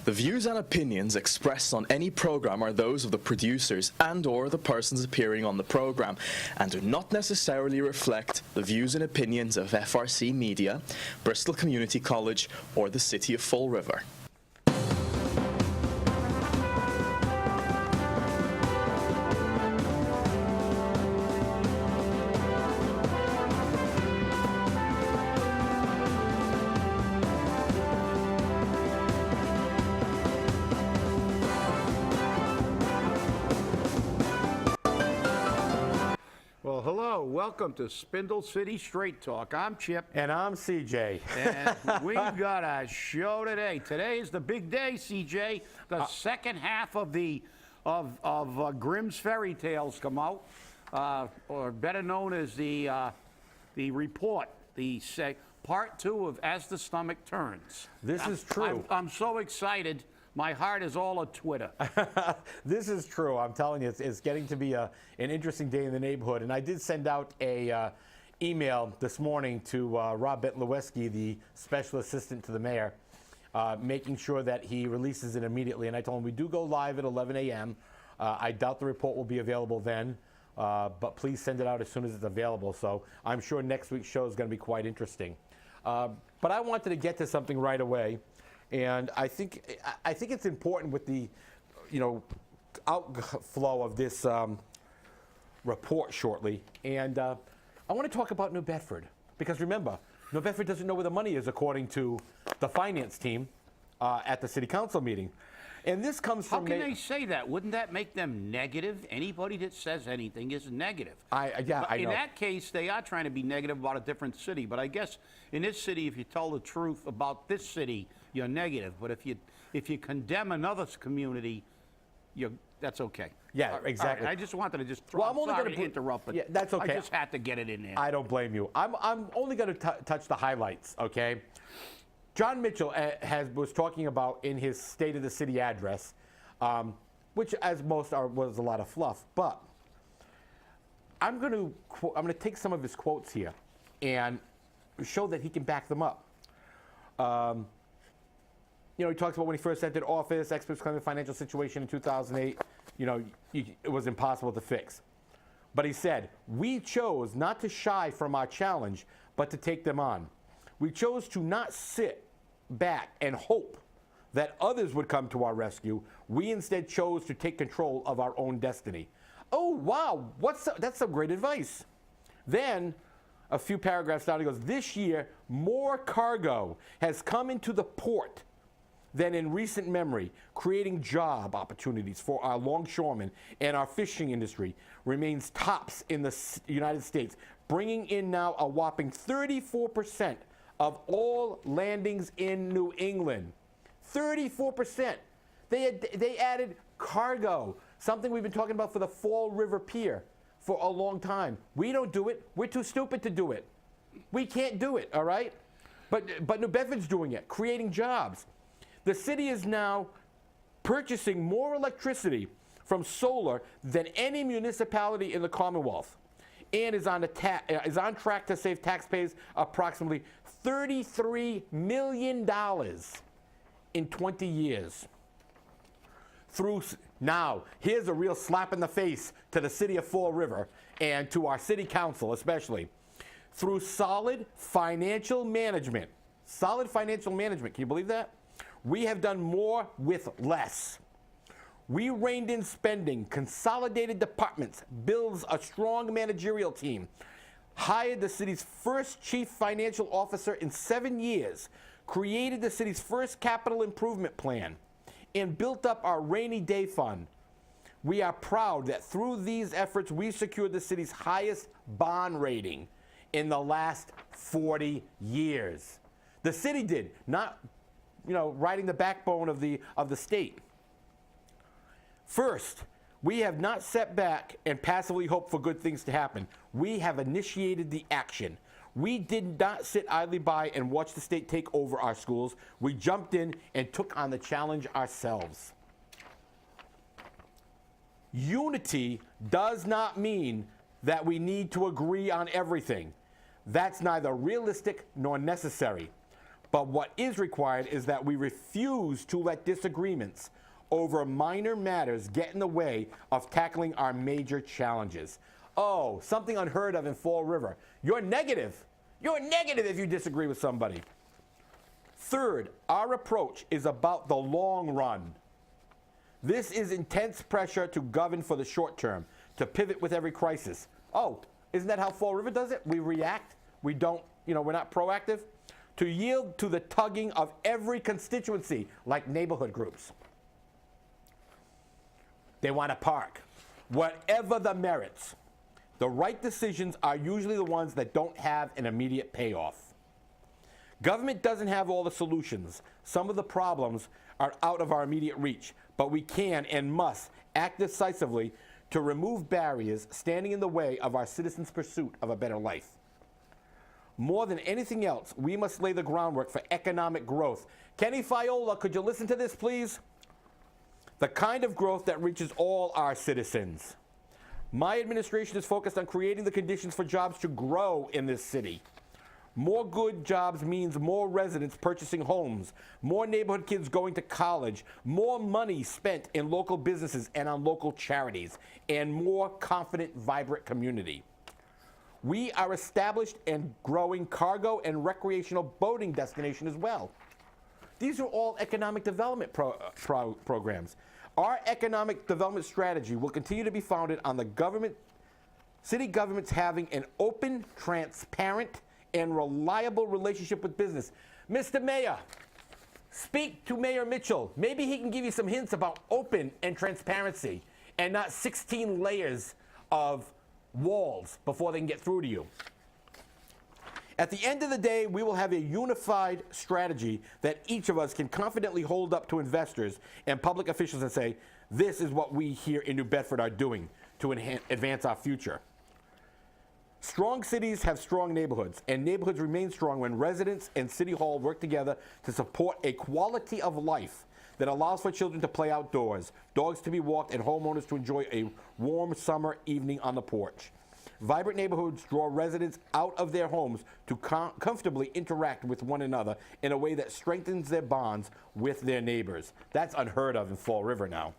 The views and opinions expressed on any program are those of the producers and/or the persons appearing on the program and do not necessarily reflect the views and opinions of FRC Media, Bristol Community College, or the City of Fall River. Well, hello. Welcome to Spindle City Straight Talk. I'm Chip. And I'm CJ. And we've got a show today. Today is the big day, CJ. The second half of Grimm's Fairy Tales come out, or better known as the report, part 2 of As the Stomach Turns. This is true. I'm so excited. My heart is all a Twitter. This is true. I'm telling you, it's getting to be an interesting day in the neighborhood. And I did send out a email this morning to Rob Bentleweski, the special assistant to the mayor, making sure that he releases it immediately. And I told him we do go live at 11 a.m. I doubt the report will be available then, but please send it out as soon as it's available. So I'm sure next week's show is going to be quite interesting. But I wanted to get to something right away. And I think it's important with the, outflow of this report shortly. And I want to talk about New Bedford, because remember, New Bedford doesn't know where the money is, according to the finance team at the city council meeting. And this comes from. How can they say that? Wouldn't that make them negative? Anybody that says anything is negative. I know. In that case, they are trying to be negative about a different city. But I guess in this city, if you tell the truth about this city, you're negative. But if you condemn another community, that's okay. Yeah, exactly. Right, I just wanted to just throw. Well, I'm only sorry going to interrupt, but yeah, that's okay. I just had to get it in there. I don't blame you. I'm only going to touch the highlights. Okay. John Mitchell was talking about in his State of the City address, which, as most are, was a lot of fluff. But I'm going to take some of his quotes here and show that he can back them up. He talks about when he first entered office, experts claim the financial situation in 2008, it was impossible to fix. But he said, we chose not to shy from our challenge, but to take them on. We chose to not sit back and hope that others would come to our rescue. We instead chose to take control of our own destiny. Oh, wow, that's some great advice. Then, a few paragraphs down, he goes, this year, more cargo has come into the port than in recent memory, creating job opportunities for our longshoremen, and our fishing industry remains tops in the United States, bringing in now a whopping 34% of all landings in New England. 34%. They added cargo, something we've been talking about for the Fall River Pier for a long time. We don't do it. We're too stupid to do it. We can't do it, all right? But New Bedford's doing it, creating jobs. The city is now purchasing more electricity from solar than any municipality in the Commonwealth, and is on track to save taxpayers approximately $33 million in 20 years. Now, here's a real slap in the face to the city of Fall River and to our city council especially. Through solid financial management, can you believe that? We have done more with less. We reined in spending, consolidated departments, built a strong managerial team, hired the city's first chief financial officer in 7 years, created the city's first capital improvement plan, and built up our rainy day fund. We are proud that through these efforts, we secured the city's highest bond rating in the last 40 years. The city did, not riding the backbone of the state. First, we have not sat back and passively hoped for good things to happen. We have initiated the action. We did not sit idly by and watch the state take over our schools. We jumped in and took on the challenge ourselves. Unity does not mean that we need to agree on everything. That's neither realistic nor necessary. But what is required is that we refuse to let disagreements over minor matters get in the way of tackling our major challenges. Oh, something unheard of in Fall River. You're negative. You're negative if you disagree with somebody. Third, our approach is about the long run. This is intense pressure to govern for the short term, to pivot with every crisis. Oh, isn't that how Fall River does it? We react. We don't, we're not proactive. To yield to the tugging of every constituency, like neighborhood groups. They want a park. Whatever the merits, the right decisions are usually the ones that don't have an immediate payoff. Government doesn't have all the solutions. Some of the problems are out of our immediate reach, but we can and must act decisively to remove barriers standing in the way of our citizens' pursuit of a better life. More than anything else, we must lay the groundwork for economic growth. Kenny Fiola, could you listen to this, please? The kind of growth that reaches all our citizens. My administration is focused on creating the conditions for jobs to grow in this city. More good jobs means more residents purchasing homes, more neighborhood kids going to college, more money spent in local businesses and on local charities, and more confident, vibrant community. We are established and growing cargo and recreational boating destination as well. These are all economic development programs. Our economic development strategy will continue to be founded on the city governments having an open, transparent, and reliable relationship with business. Mr. Mayor, speak to Mayor Mitchell. Maybe he can give you some hints about open and transparency and not 16 layers of walls before they can get through to you. At the end of the day, we will have a unified strategy that each of us can confidently hold up to investors and public officials and say, this is what we here in New Bedford are doing to advance our future. Strong cities have strong neighborhoods, and neighborhoods remain strong when residents and City Hall work together to support a quality of life that allows for children to play outdoors, dogs to be walked, and homeowners to enjoy a warm summer evening on the porch. Vibrant neighborhoods draw residents out of their homes to comfortably interact with one another in a way that strengthens their bonds with their neighbors. That's unheard of in Fall River now.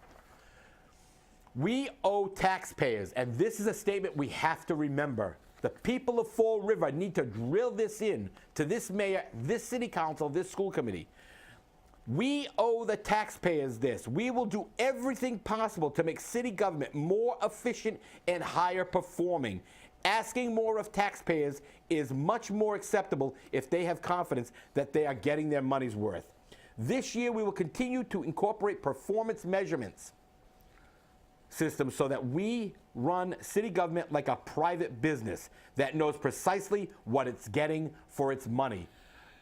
We owe taxpayers, and this is a statement we have to remember. The people of Fall River need to drill this in to this mayor, this city council, this school committee. We owe the taxpayers this. We will do everything possible to make city government more efficient and higher performing. Asking more of taxpayers is much more acceptable if they have confidence that they are getting their money's worth. This year, we will continue to incorporate performance measurements systems so that we run city government like a private business that knows precisely what it's getting for its money.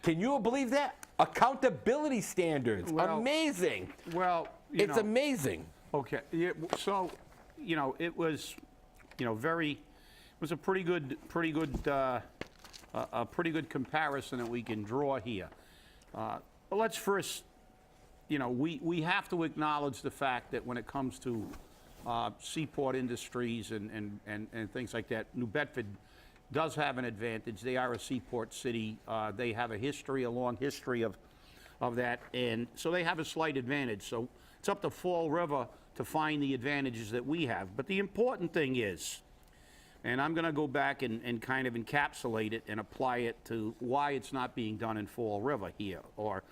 Can you believe that? Accountability standards. Well, amazing. Well, it's amazing. Okay. Yeah, so, it was, it was a pretty good comparison that we can draw here. But let's first, we have to acknowledge the fact that when it comes to seaport industries and things like that, New Bedford does have an advantage. They are a seaport city. They have a long history of that, and so they have a slight advantage. So it's up to Fall River to find the advantages that we have. But the important thing is, and I'm going to go back and kind of encapsulate it and apply it to why it's not being done in Fall River here, or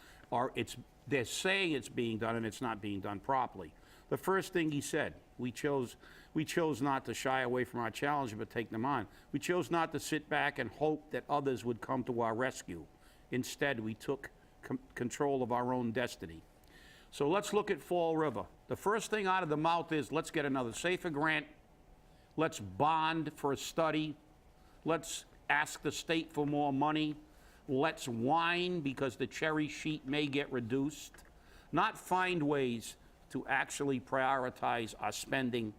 they're saying it's being done and it's not being done properly. The first thing he said, we chose not to shy away from our challenge, but take them on. We chose not to sit back and hope that others would come to our rescue. Instead, we took control of our own destiny. So let's look at Fall River. The first thing out of the mouth is, let's get another SAFER grant. Let's bond for a study. Let's ask the state for more money. Let's whine because the cherry sheet may get reduced. Not find ways to actually prioritize our spending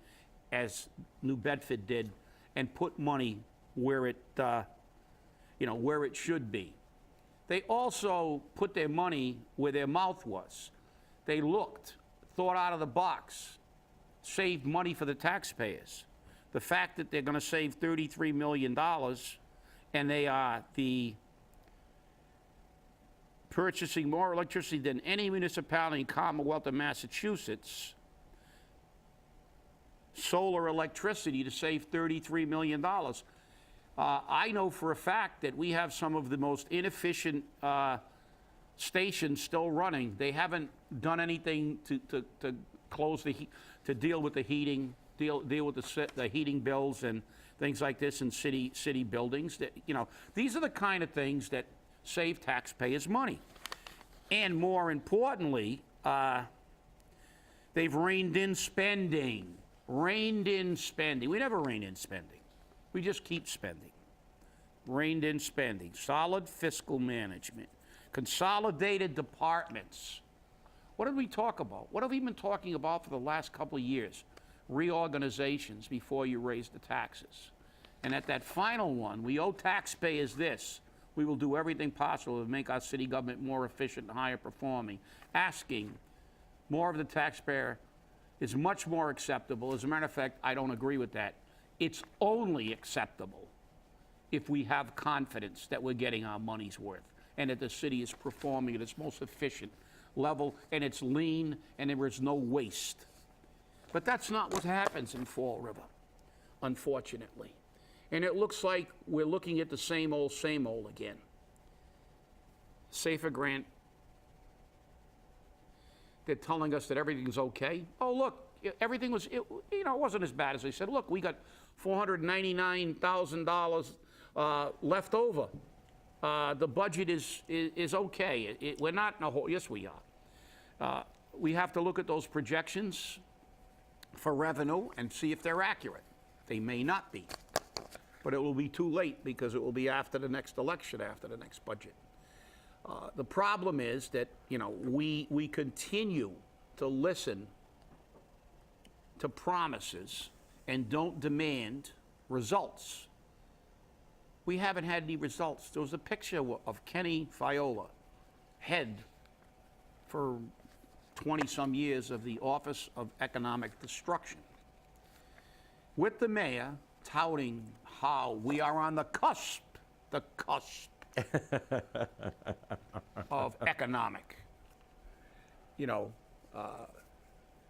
as New Bedford did and put money where it, where it should be. They also put their money where their mouth was. They looked, thought out of the box, saved money for the taxpayers. The fact that they're going to save $33 million and they are the purchasing more electricity than any municipality in Commonwealth of Massachusetts, solar electricity, to save $33 million. I know for a fact that we have some of the most inefficient stations still running. They haven't done anything to close the heat, to deal with the heating, deal with the heating bills and things like this in city buildings. That, you know, these are the kind of things that save taxpayers money. And more importantly, they've reined in spending. Reined in spending. We never rein in spending. We just keep spending. Reined in spending. Solid fiscal management. Consolidated departments. What did we talk about? What have we been talking about for the last couple of years? Reorganizations before you raise the taxes. And at that final one, we owe taxpayers this. We will do everything possible to make our city government more efficient and higher performing. Asking more of the taxpayer is much more acceptable. As a matter of fact, I don't agree with that. It's only acceptable if we have confidence that we're getting our money's worth and that the city is performing at its most efficient level and it's lean and there is no waste. But that's not what happens in Fall River, unfortunately. And it looks like we're looking at the same old again. Safer grant. They're telling us that everything's okay. Oh, look, everything was, it wasn't as bad as they said. Look, we got $499,000 left over. The budget is okay. We're not in a hole. Yes, we are. We have to look at those projections for revenue and see if they're accurate. They may not be, but it will be too late because it will be after the next election, after the next budget. The problem is that, we continue to listen to promises and don't demand results. We haven't had any results. There was a picture of Kenny Fiola, head for 20-some years of the Office of Economic Destruction, with the mayor touting how we are on the cusp of economic,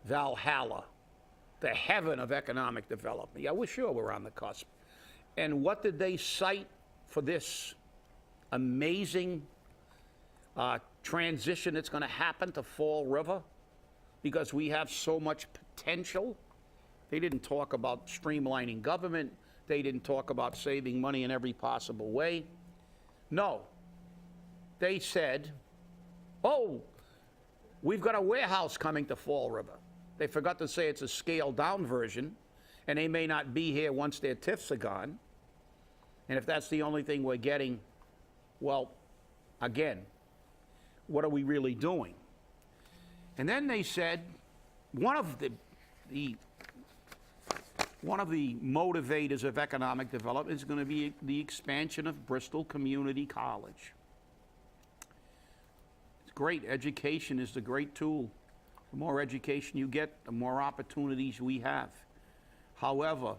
Valhalla, the heaven of economic development. Yeah, we're sure we're on the cusp. And what did they cite for this amazing transition that's going to happen to Fall River? Because we have so much potential. They didn't talk about streamlining government. They didn't talk about saving money in every possible way. No. They said, oh, we've got a warehouse coming to Fall River. They forgot to say it's a scaled-down version, and they may not be here once their TIFs are gone. And if that's the only thing we're getting, well, again, what are we really doing? And then they said one of the motivators of economic development is going to be the expansion of Bristol Community College. It's great. Education is the great tool. The more education you get, the more opportunities we have. However,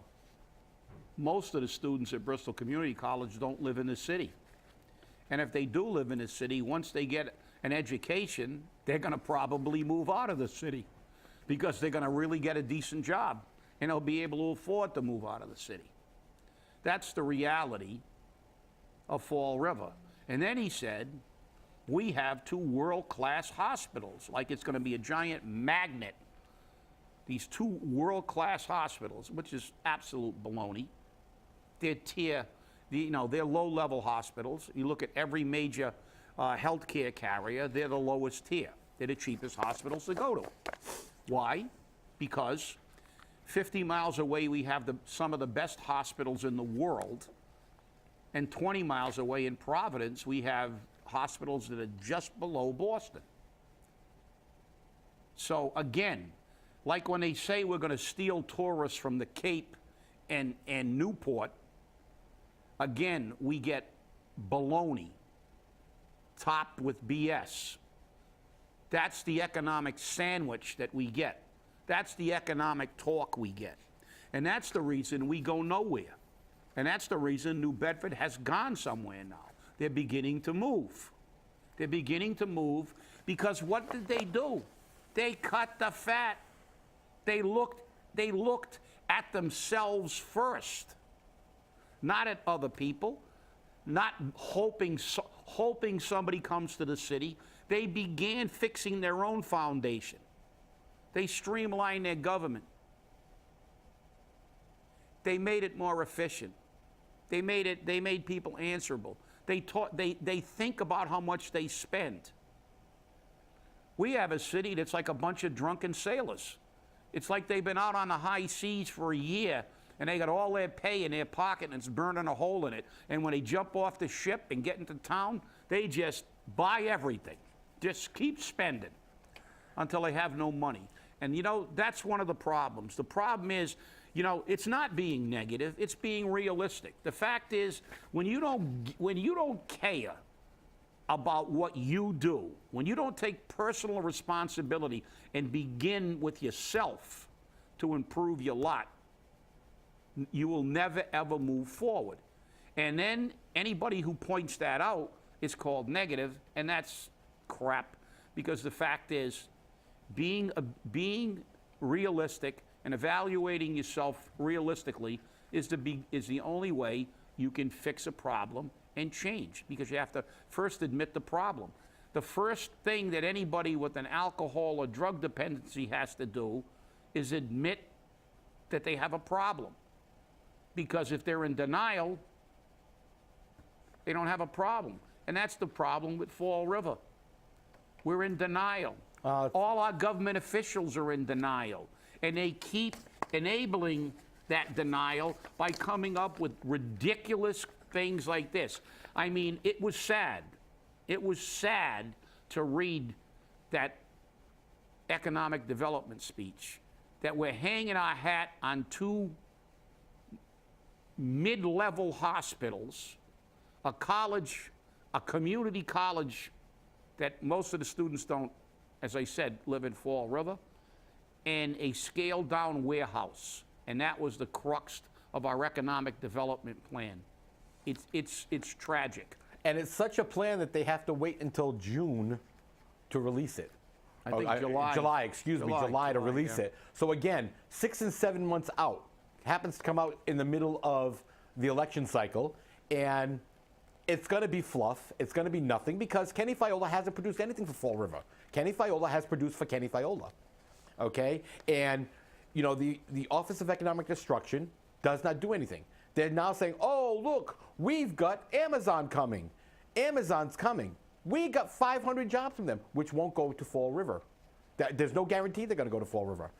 most of the students at Bristol Community College don't live in the city. And if they do live in the city, once they get an education, they're going to probably move out of the city because they're going to really get a decent job and they'll be able to afford to move out of the city. That's the reality of Fall River. And then he said, we have 2 world-class hospitals, like it's going to be a giant magnet. These 2 world-class hospitals, which is absolute baloney. They're they're low-level hospitals. You look at every major healthcare carrier, they're the lowest tier. They're the cheapest hospitals to go to. Why? Because 50 miles away, we have some of the best hospitals in the world, and 20 miles away in Providence, we have hospitals that are just below Boston. So again, like when they say we're going to steal tourists from the Cape and Newport, again, we get baloney topped with BS. That's the economic sandwich that we get. That's the economic talk we get. And that's the reason we go nowhere. And that's the reason New Bedford has gone somewhere now. They're beginning to move. They're beginning to move because what did they do? They cut the fat. They looked at themselves first, not at other people, not hoping somebody comes to the city. They began fixing their own foundation. They streamlined their government. They made it more efficient. They made people answerable. They think about how much they spend. We have a city that's like a bunch of drunken sailors. It's like they've been out on the high seas for a year and they got all their pay in their pocket and it's burning a hole in it. And when they jump off the ship and get into town, they just buy everything. Just keep spending until they have no money. And you know, that's one of the problems. The problem is, you know, it's not being negative, it's being realistic. The fact is, when you don't care about what you do, when you don't take personal responsibility and begin with yourself to improve your lot, you will never ever move forward. And then anybody who points that out is called negative, and that's crap, because the fact is, being realistic and evaluating yourself realistically is the only way you can fix a problem and change, because you have to first admit the problem. The first thing that anybody with an alcohol or drug dependency has to do is admit that they have a problem. Because if they're in denial, they don't have a problem. And that's the problem with Fall River. We're in denial. All our government officials are in denial. And they keep enabling that denial by coming up with ridiculous things like this. I mean, it was sad. It was sad to read that economic development speech, that we're hanging our hat on two mid-level hospitals, a college, a community college that most of the students don't, as I said, live in Fall River, and a scaled-down warehouse. And that was the crux of our economic development plan. It's tragic. And it's such a plan that they have to wait until June to release it. I think July. July to release it. So again, 6 and 7 months out. Happens to come out in the middle of the election cycle, and it's going to be fluff. It's going to be nothing, because Kenny Fiola hasn't produced anything for Fall River. Kenny Fiola has produced for Kenny Fiola. Okay? And, you know, the Office of Economic Destruction does not do anything. They're now saying, oh, look, we've got Amazon coming. Amazon's coming. We got 500 jobs from them, which won't go to Fall River. There's no guarantee they're going to go to Fall River.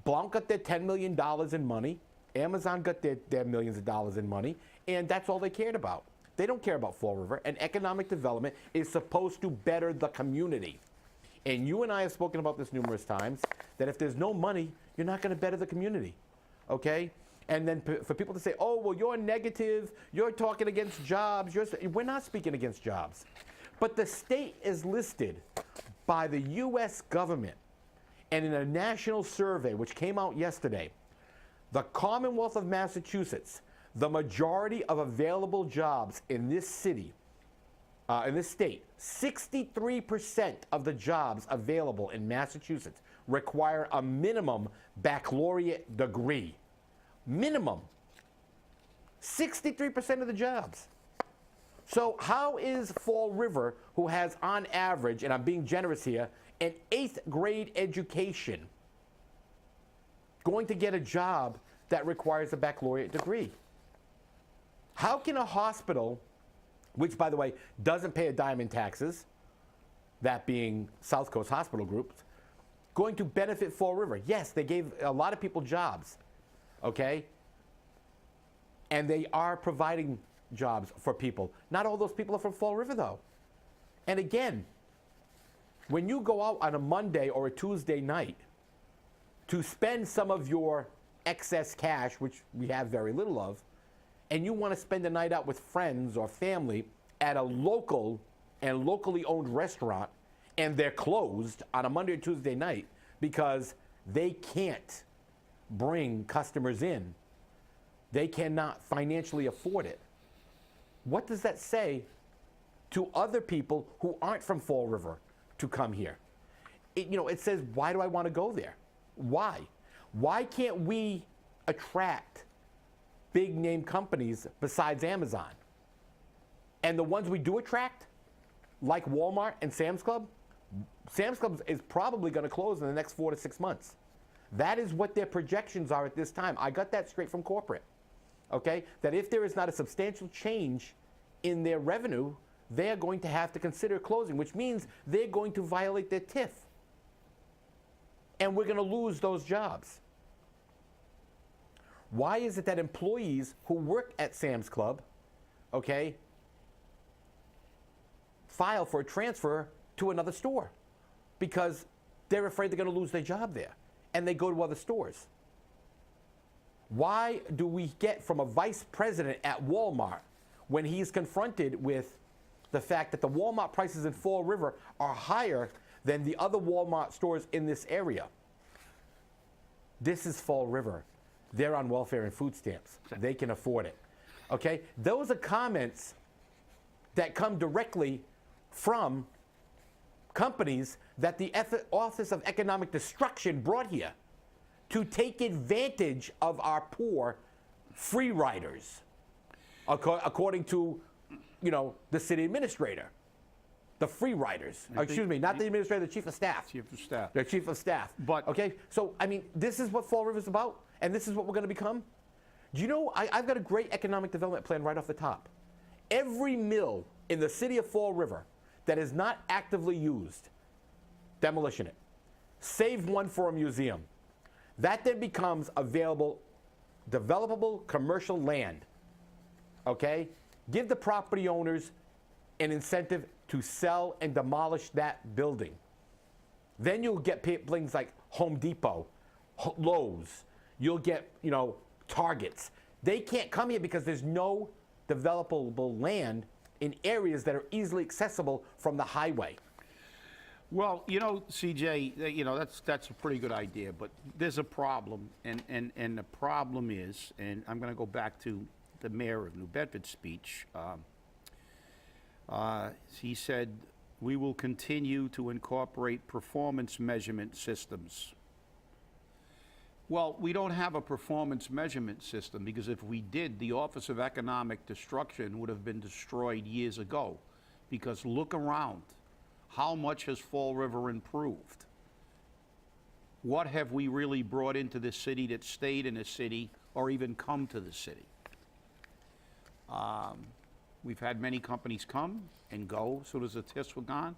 Blount got their $10 million in money. Amazon got their millions of dollars in money, and that's all they cared about. They don't care about Fall River, and economic development is supposed to better the community. And you and I have spoken about this numerous times, that if there's no money, you're not going to better the community, okay? And then for people to say, oh, well, you're negative, you're talking against jobs, we're not speaking against jobs. But the state is listed by the U.S. government, and in a national survey, which came out yesterday, the Commonwealth of Massachusetts, the majority of available jobs in this city, in this state, 63% of the jobs available in Massachusetts require a minimum baccalaureate degree. Minimum. 63% of the jobs. So how is Fall River, who has on average, and I'm being generous here, an 8th grade education, going to get a job that requires a baccalaureate degree? How can a hospital, which, by the way, doesn't pay a dime in taxes, that being South Coast Hospital Group, going to benefit Fall River? Yes, they gave a lot of people jobs, okay? And they are providing jobs for people. Not all those people are from Fall River, though. And again, when you go out on a Monday or a Tuesday night to spend some of your excess cash, which we have very little of, and you want to spend the night out with friends or family at a local and locally owned restaurant, and they're closed on a Monday or Tuesday night because they can't bring customers in, they cannot financially afford it. What does that say to other people who aren't from Fall River to come here. It says, why do I want to go there? Why? Why can't we attract big name companies besides Amazon? And the ones we do attract, like Walmart and Sam's Club is probably going to close in the next 4 to 6 months. That is what their projections are at this time. I got that straight from corporate, okay? That if there is not a substantial change in their revenue, they're going to have to consider closing, which means they're going to violate their TIF. And we're going to lose those jobs. Why is it that employees who work at Sam's Club, okay, file for a transfer to another store? Because they're afraid they're going to lose their job there, and they go to other stores. Why do we get from a vice president at Walmart, when he's confronted with the fact that the Walmart prices in Fall River are higher than the other Walmart stores in this area? This is Fall River. They're on welfare and food stamps. They can afford it. Okay? Those are comments that come directly from companies that the Office of Economic Destruction brought here to take advantage of our poor free riders, according to, the city administrator. The free riders. Excuse me, not the administrator, the chief of staff. Chief of staff. The chief of staff. But okay, so this is what Fall River's about, and this is what we're going to become. Do you know? I've got a great economic development plan right off the top. Every mill in the city of Fall River that is not actively used, demolition it. Save one for a museum. That then becomes available, developable commercial land. Okay, give the property owners an incentive to sell and demolish that building. Then you'll get things like Home Depot, Lowe's. You'll get, Targets. They can't come here because there's no developable land in areas that are easily accessible from the highway. Well, CJ, that's a pretty good idea, but there's a problem, and the problem is, and I'm going to go back to the mayor of New Bedford's speech. He said, we will continue to incorporate performance measurement systems. Well, we don't have a performance measurement system, because if we did, the Office of Economic Destruction would have been destroyed years ago. Because look around. How much has Fall River improved? What have we really brought into the city that stayed in the city or even come to the city? We've had many companies come and go as soon as the TIFs were gone.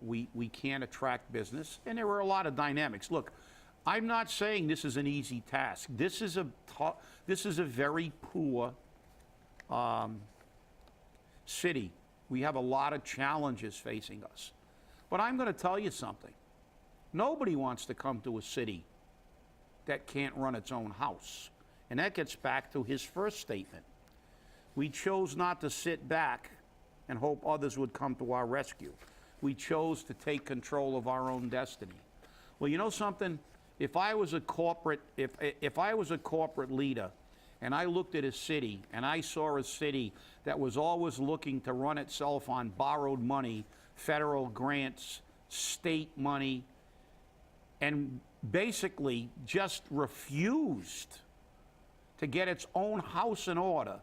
We can't attract business, and there were a lot of dynamics. Look, I'm not saying this is an easy task. This is a very poor city. We have a lot of challenges facing us. But I'm going to tell you something. Nobody wants to come to a city that can't run its own house. And that gets back to his first statement. We chose not to sit back and hope others would come to our rescue. We chose to take control of our own destiny. Well, you know something? If I was a corporate leader, and I looked at a city, and I saw a city that was always looking to run itself on borrowed money, federal grants, state money, and basically just refused to get its own house in order,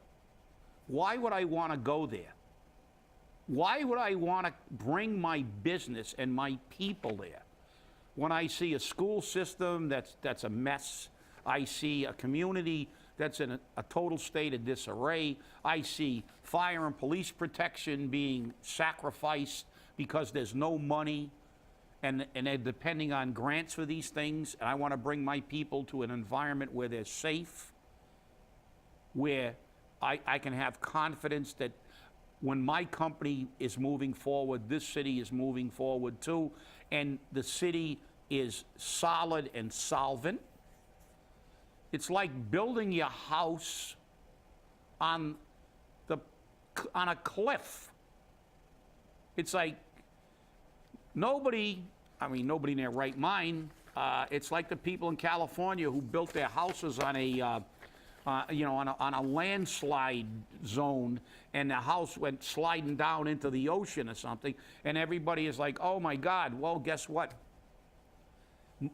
why would I want to go there? Why would I want to bring my business and my people there? When I see a school system that's a mess, I see a community that's in a total state of disarray, I see fire and police protection being sacrificed because there's no money, and they're depending on grants for these things, and I want to bring my people to an environment where they're safe, where I can have confidence that when my company is moving forward, this city is moving forward too, and the city is solid and solvent. It's like building your house on a cliff. It's like nobody in their right mind. It's like the people in California who built their houses on on a landslide zone, and the house went sliding down into the ocean or something, and everybody is like, oh my God. Well, guess what?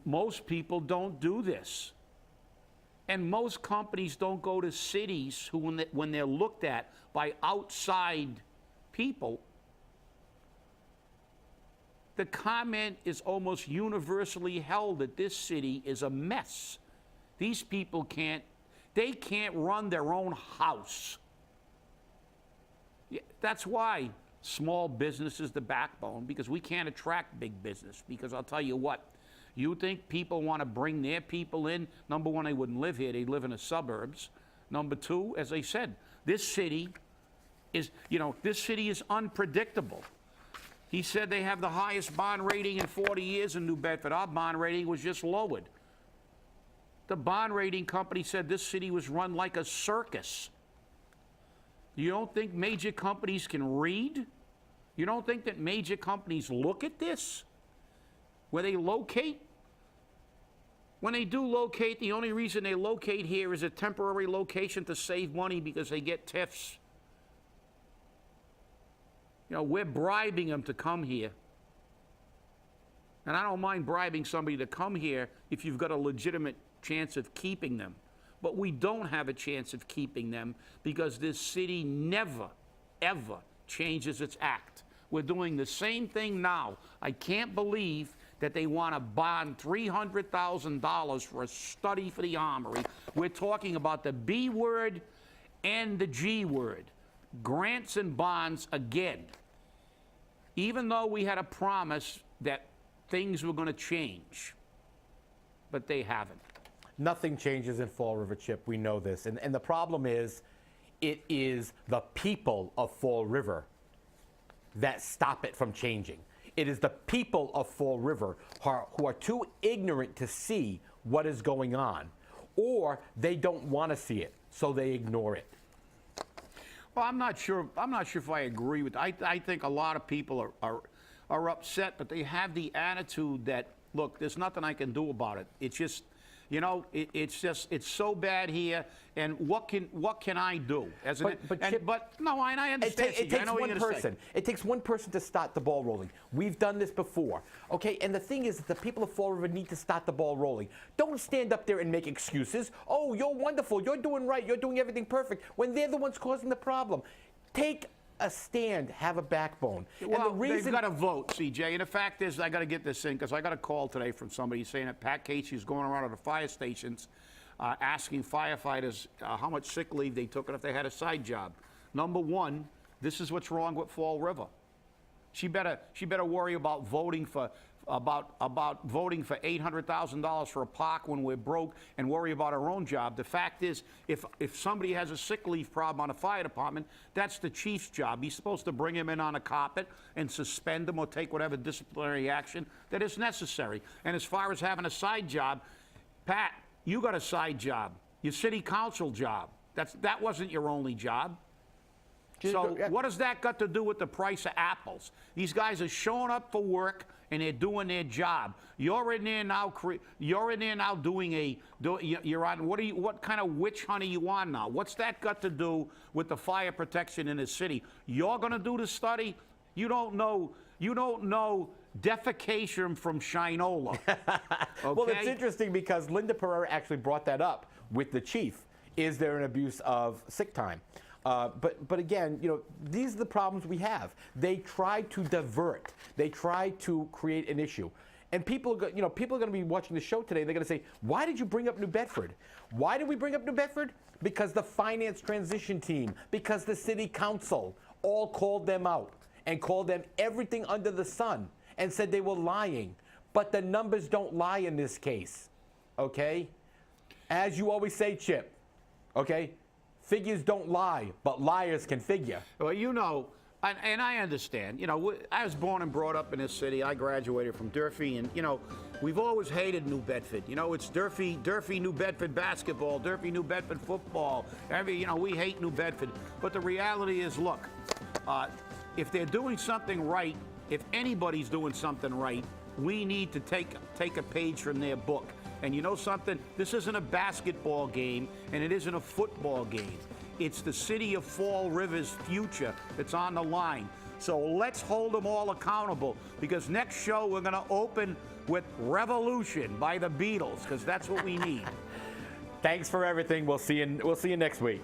Most people don't do this. And most companies don't go to cities who, when they're looked at by outside people, the comment is almost universally held that this city is a mess. These people can't run their own house. Yeah, that's why small business is the backbone, because we can't attract big business. Because I'll tell you what, you think people want to bring their people in? Number one, they wouldn't live here. They'd live in the suburbs. Number two, as I said, this city is unpredictable. He said they have the highest bond rating in 40 years in New Bedford. Our bond rating was just lowered. The bond rating company said this city was run like a circus. You don't think major companies can read? You don't think that major companies look at this? Where they locate? When they do locate, the only reason they locate here is a temporary location to save money because they get TIFs. We're bribing them to come here. And I don't mind bribing somebody to come here if you've got a legitimate chance of keeping them. But we don't have a chance of keeping them because this city never, ever changes its act. We're doing the same thing now. I can't believe that they want to bond $300,000 for a study for the Armory. We're talking about the B word and the G word. Grants and bonds again. Even though we had a promise that things were going to change, but they haven't. Nothing changes in Fall River, Chip. We know this. And the problem is, it is the people of Fall River that stop it from changing. It is the people of Fall River who are too ignorant to see what is going on, or they don't want to see it, so they ignore it. Well, I'm not sure if I agree with. I think a lot of people are upset, but they have the attitude that, look, there's nothing I can do about it. It's just, it's so bad here, and what can I do? But no, I understand. It takes one person. It takes one person to start the ball rolling. We've done this before, okay? And the thing is that the people of Fall River need to start the ball rolling. Don't stand up there and make excuses. Oh, you're wonderful. You're doing right. You're doing everything perfect, when they're the ones causing the problem. Take a stand, have a backbone. Well, they've got to vote, CJ. And the fact is, I got to get this in because I got a call today from somebody saying that Pat Casey's going around to the fire stations asking firefighters how much sick leave they took and if they had a side job. Number one, this is what's wrong with Fall River. She better worry about voting for voting for $800,000 for a park when we're broke and worry about our own job. The fact is, if somebody has a sick leave problem on a fire department, that's the chief's job. He's supposed to bring him in on a carpet and suspend him or take whatever disciplinary action that is necessary. And as far as having a side job, Pat, you got a side job, your city council job. That wasn't your only job. So what does that got to do with the price of apples? These guys are showing up for work and they're doing their job. You're in there now. You're in there now doing you're on. What kind of witch hunt are you on now? What's that got to do with the fire protection in the city? You're going to do the study. You don't know. You don't know defecation from Shinola. Okay? Well, it's interesting because Linda Pereira actually brought that up with the chief. Is there an abuse of sick time? But again, these are the problems we have. They try to divert. They try to create an issue. And people are going to be watching the show today. They're going to say, why did you bring up New Bedford? Why did we bring up New Bedford? Because the finance transition team, because the city council all called them out and called them everything under the sun and said they were lying. But the numbers don't lie in this case, okay? As you always say, Chip, okay? Figures don't lie, but liars can figure. Well, and I understand. I was born and brought up in this city. I graduated from Durfee, and, we've always hated New Bedford. It's Durfee, New Bedford basketball, Durfee, New Bedford football. We hate New Bedford. But the reality is, look, if they're doing something right, if anybody's doing something right, we need to take a page from their book. And you know something? This isn't a basketball game, and it isn't a football game. It's the city of Fall River's future that's on the line. So let's hold them all accountable, because next show we're going to open with Revolution by the Beatles, because that's what we need. Thanks for everything. We'll see you next week.